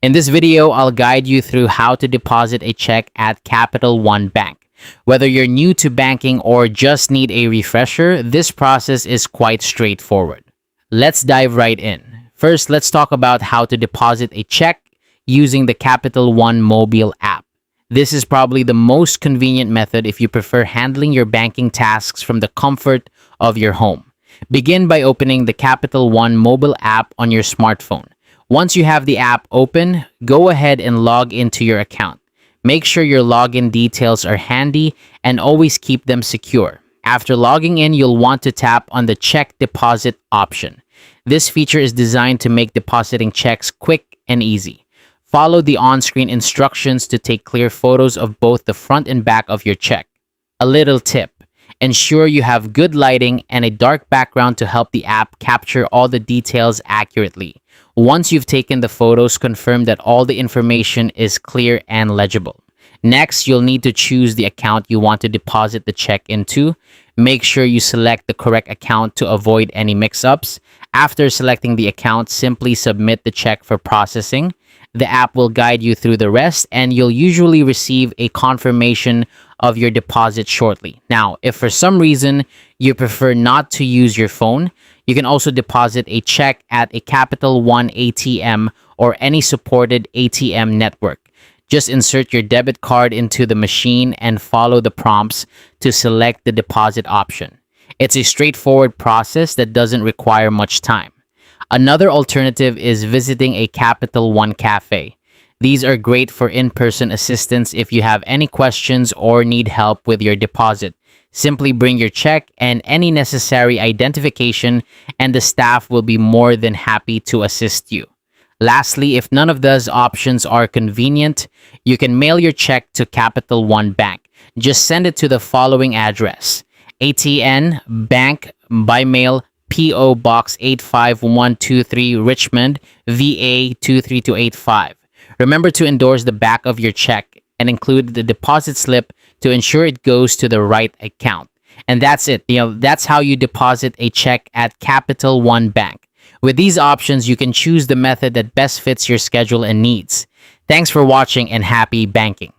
In this video, I'll guide you through how to deposit a check at Capital One Bank. Whether you're new to banking or just need a refresher, this process is quite straightforward. Let's dive right in. First, let's talk about how to deposit a check using the Capital One mobile app. This is probably the most convenient method if you prefer handling your banking tasks from the comfort of your home. Begin by opening the Capital One mobile app on your smartphone. Once you have the app open, go ahead and log into your account. Make sure your login details are handy and always keep them secure. After logging in, you'll want to tap on the check deposit option. This feature is designed to make depositing checks quick and easy. Follow the on-screen instructions to take clear photos of both the front and back of your check. A little tip: ensure you have good lighting and a dark background to help the app capture all the details accurately. Once you've taken the photos, confirm that all the information is clear and legible. Next, you'll need to choose the account you want to deposit the check into. Make sure you select the correct account to avoid any mix-ups. After selecting the account, simply submit the check for processing. The app will guide you through the rest, and you'll usually receive a confirmation of your deposit shortly. Now, if for some reason you prefer not to use your phone, you can also deposit a check at a Capital One ATM or any supported ATM network. Just insert your debit card into the machine and follow the prompts to select the deposit option. It's a straightforward process that doesn't require much time. Another alternative is visiting a Capital One cafe. These are great for in-person assistance if you have any questions or need help with your deposit. Simply bring your check and any necessary identification, and the staff will be more than happy to assist you. Lastly, if none of those options are convenient, you can mail your check to Capital One Bank. Just send it to the following address: ATN Bank by mail, P.O. Box 85123, Richmond, VA 23285. Remember to endorse the back of your check and include the deposit slip to ensure it goes to the right account. And that's it. That's how you deposit a check at Capital One Bank. With these options, you can choose the method that best fits your schedule and needs. Thanks for watching, and happy banking.